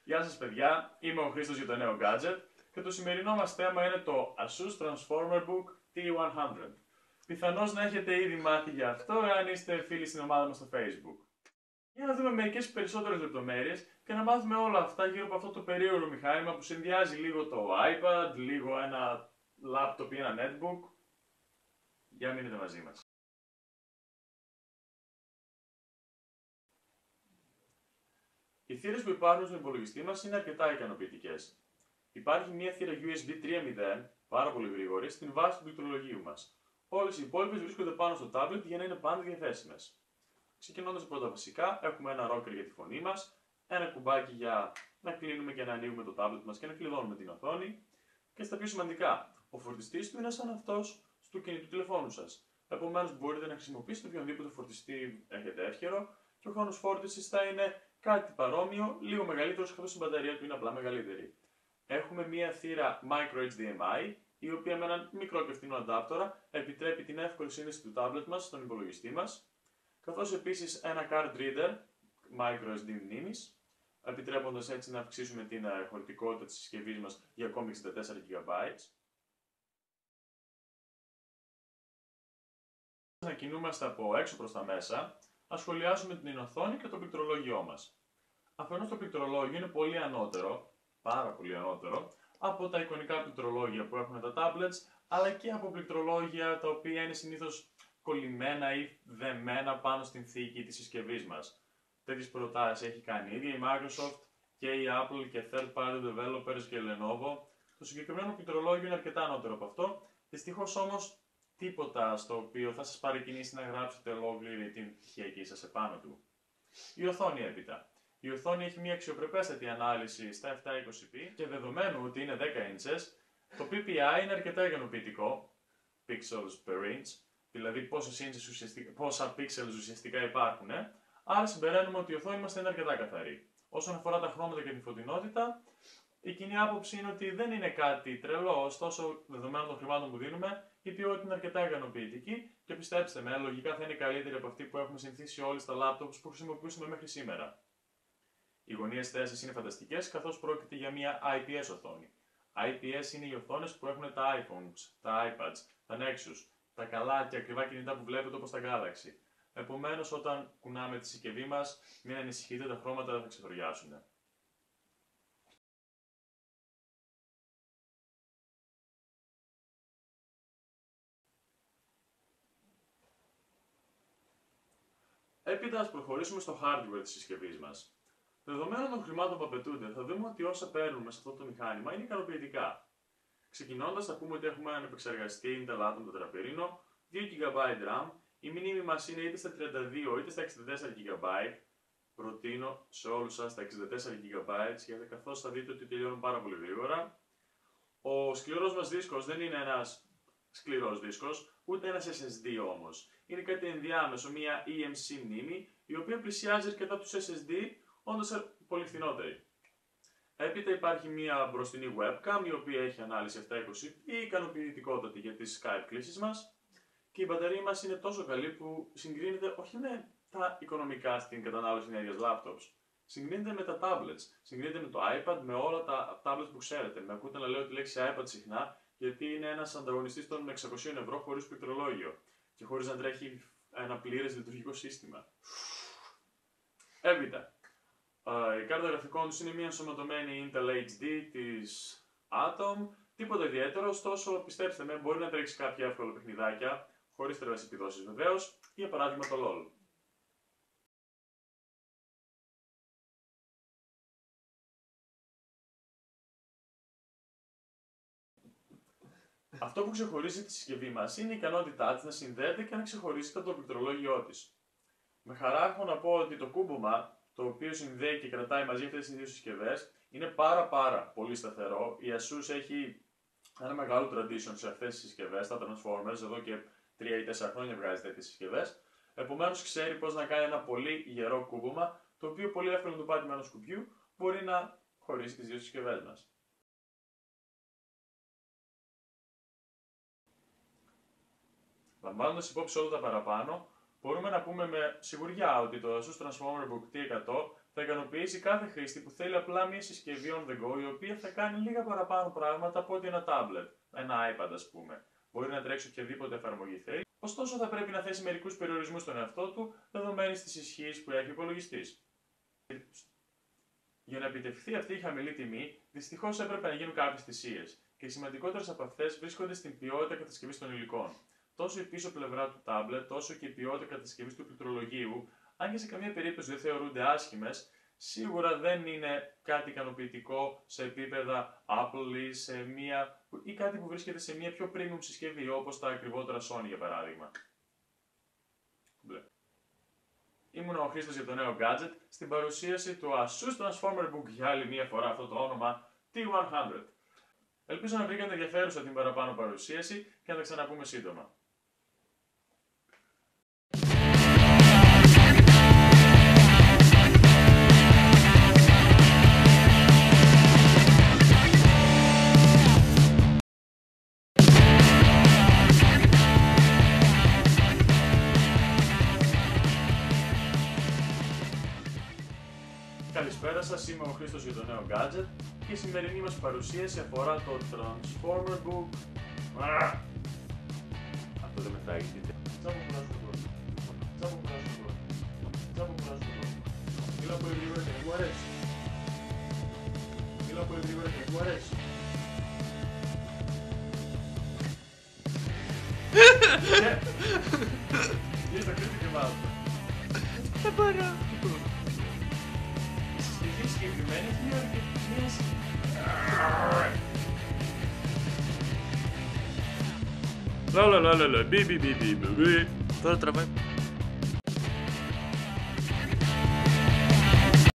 Γεια σας παιδιά, είμαι ο Χρήστος για το νέο gadget και το σημερινό μας θέμα είναι το Asus Transformer Book T100. Πιθανώς να έχετε ήδη μάθει για αυτό εάν είστε φίλοι στην ομάδα μας στο Facebook. Για να δούμε μερικές περισσότερες λεπτομέρειες και να μάθουμε όλα αυτά γύρω από αυτό το περίεργο μηχάνημα που συνδυάζει λίγο το iPad, λίγο ένα laptop ή ένα netbook. Για μείνετε μαζί μας. Οι θύρες που υπάρχουν στον υπολογιστή μας είναι αρκετά ικανοποιητικές. Υπάρχει μια θύρα USB 3.0, πάρα πολύ γρήγορη, στην βάση του πληκτρολογίου μας. Όλες οι υπόλοιπες βρίσκονται πάνω στο tablet για να είναι πάντα διαθέσιμες. Ξεκινώντας από τα βασικά, έχουμε ένα rocker για τη φωνή μας, ένα κουμπάκι για να κλείνουμε και να ανοίγουμε το tablet μας και να κλειδώνουμε την οθόνη. Και στα πιο σημαντικά, ο φορτιστής του είναι σαν αυτός του κινητού τηλεφώνου σας. Επομένως, μπορείτε να χρησιμοποιήσετε οποιονδήποτε φορτιστή έχετε εύχερο και ο χρόνος φόρτισης θα είναι κάτι παρόμοιο, λίγο μεγαλύτερος, καθώς η μπαταρία του είναι απλά μεγαλύτερη. Έχουμε μία θύρα micro HDMI, η οποία με έναν μικρό και φθηνό αντάπτορα επιτρέπει την εύκολη σύνδεση του tablet μας στον υπολογιστή μας, καθώς επίσης ένα card reader micro SD μνήμης, επιτρέποντας έτσι να αυξήσουμε την χωρητικότητα της συσκευής μας για ακόμη 64 GB. Να κινούμαστε από έξω προς τα μέσα, ας σχολιάσουμε την οθόνη και το πληκτρολόγιό μας. Αφενός το πληκτρολόγιο είναι πολύ ανώτερο, πάρα πολύ ανώτερο, από τα εικονικά πληκτρολόγια που έχουν τα tablets, αλλά και από πληκτρολόγια τα οποία είναι συνήθως κολλημένα ή δεμένα πάνω στην θήκη της συσκευής μας. Τέτοιες προτάσεις έχει κάνει η ίδια η Microsoft και η Apple και third party developers και η Lenovo. Το συγκεκριμένο πληκτρολόγιο είναι αρκετά ανώτερο από αυτό, δυστυχώς όμως τίποτα στο οποίο θα σας παρεκκινήσει να γράψετε ολόκληρη την πτυχιακή σας επάνω του. Η οθόνη έπειτα. Η οθόνη έχει μια αξιοπρεπέστατη ανάλυση στα 720p και δεδομένου ότι είναι 10 inches, το PPI είναι αρκετά ικανοποιητικό, pixels per inch, δηλαδή πόσα pixels ουσιαστικά υπάρχουν, άρα συμπεραίνουμε ότι η οθόνη μας είναι αρκετά καθαρή. Όσον αφορά τα χρώματα και τη φωτεινότητα, η κοινή άποψη είναι ότι δεν είναι κάτι τρελό, ωστόσο δεδομένων των χρημάτων που δίνουμε, η ποιότητα είναι αρκετά ικανοποιητική και πιστέψτε με, λογικά θα είναι καλύτερη από αυτή που έχουμε συνηθίσει όλοι στα laptops που χρησιμοποιούσαμε μέχρι σήμερα. Οι γωνίες θέσης είναι φανταστικές, καθώς πρόκειται για μια IPS οθόνη. IPS είναι οι οθόνες που έχουν τα iPhones, τα iPads, τα Nexus, τα καλά και ακριβά κινητά που βλέπετε όπως τα Galaxy. Επομένως, όταν κουνάμε τη συσκευή μας, μην ανησυχείτε, τα χρώματα δεν θα ξεθοριάσουν. Έπειτα, ας προχωρήσουμε στο hardware της συσκευής μας. Δεδομένων των χρημάτων που απαιτούνται, θα δούμε ότι όσα παίρνουμε σε αυτό το μηχάνημα είναι ικανοποιητικά. Ξεκινώντας, θα πούμε ότι έχουμε έναν επεξεργαστή Intel Atom τετραπυρίνο, 2 GB RAM, η μνήμη μας είναι είτε στα 32 είτε στα 64 GB. Προτείνω σε όλους σας τα 64 GB, καθώς θα δείτε ότι τελειώνουν πάρα πολύ γρήγορα. Ο σκληρός μας δίσκος δεν είναι ένας σκληρός δίσκος, ούτε ένας SSD όμως. Είναι κάτι ενδιάμεσο, μια eMMC μνήμη, η οποία πλησιάζει αρκετά τους SSD, όντως πολύ φθηνότερη. Έπειτα υπάρχει μια μπροστινή webcam, η οποία έχει ανάλυση 720p, ικανοποιητικότατη για τις Skype κλήσεις μας, και η μπαταρία μας είναι τόσο καλή που συγκρίνεται όχι με τα οικονομικά στην κατανάλωση ενέργειας laptops, συγκρίνεται με τα tablets, συγκρίνεται με το iPad, με όλα τα tablets που ξέρετε. Με ακούτε να λέω τη λέξη iPad συχνά, γιατί είναι ένας ανταγωνιστής των 600 ευρώ χωρίς πληκτρολόγιο και χωρίς να τρέχει ένα πλήρες λειτουργικό σύστημα. Έπειτα, η κάρτα γραφικών τους είναι μια ενσωματωμένη Intel HD της Atom, τίποτα ιδιαίτερο, ωστόσο πιστέψτε με, μπορεί να τρέξει κάποια εύκολα παιχνιδάκια, χωρίς τρελές επιδόσεις βεβαίως, για παράδειγμα το LOL. Αυτό που ξεχωρίζει τη συσκευή μας είναι η ικανότητά της να συνδέεται και να ξεχωρίζει το πληκτρολόγιό της. Με χαρά έχω να πω ότι το κούμπομα, το οποίο συνδέει και κρατάει μαζί αυτές τις δύο συσκευές, είναι πάρα πολύ σταθερό. Η Asus έχει ένα μεγάλο tradition σε αυτές τις συσκευές, τα Transformers, εδώ και 3 ή 4 χρόνια βγάζει τέτοιες συσκευές. Επομένως ξέρει πώς να κάνει ένα πολύ γερό κούμπομα, το οποίο πολύ εύκολα με το πάτημα ενός κουμπιού μπορεί να χωρίσει τις δύο συσκευές μας. Λαμβάνοντας υπόψη όλα τα παραπάνω, Μπορούμε να πούμε με σιγουριά ότι το Asus Transformer Book T100 θα ικανοποιήσει κάθε χρήστη που θέλει απλά μια συσκευή on the go, η οποία θα κάνει λίγα παραπάνω πράγματα από ότι ένα tablet, ένα iPad ας πούμε. Μπορεί να τρέξει οποιαδήποτε εφαρμογή θέλει, ωστόσο θα πρέπει να θέσει μερικούς περιορισμούς στον εαυτό του, δεδομένης της ισχύς που έχει ο υπολογιστής. Για να επιτευχθεί αυτή η χαμηλή τιμή, δυστυχώς έπρεπε να γίνουν κάποιες θυσίες, και οι σημαντικότερες από αυτές βρίσκονται στην ποιότητα κατασκευής των υλικών. Τόσο η πίσω πλευρά του τάμπλετ, όσο και η ποιότητα κατασκευής του πληκτρολογίου, αν και σε καμία περίπτωση δεν θεωρούνται άσχημες, σίγουρα δεν είναι κάτι ικανοποιητικό σε επίπεδα Apple ή κάτι που βρίσκεται σε μια πιο premium συσκευή, όπως τα ακριβότερα Sony για παράδειγμα. Ήμουν ο Χρήστος για το νέο gadget στην παρουσίαση του Asus Transformer Book για άλλη μία φορά, αυτό το όνομα T100. Ελπίζω να βρήκατε ενδιαφέρουσα την παραπάνω παρουσίαση και να τα ξαναπούμε σύντομα. Καλησπέρα σας, είμαι ο Χρήστος για το νέο gadget και η σημερινή μας παρουσίαση αφορά το Transformer Book. Αυτό δεν μετράει, γιατί. Τσάπο κουράζω το πρώτο. Τσάπο κουράζω το πρώτο. Τσάπο κουράζω το πρώτο. Μίλα πολύ γρήγορα και δεν μου αρέσει. Μίλα πολύ γρήγορα και δεν μου αρέσει. Γύρω στα κρύβει και βάζω. Δεν μπορώ. Συγκεκριμένη έχει μια αρκετή. Λα λα λα λα λα μπι μπι μπι μπι μπι. Τώρα τραβάει.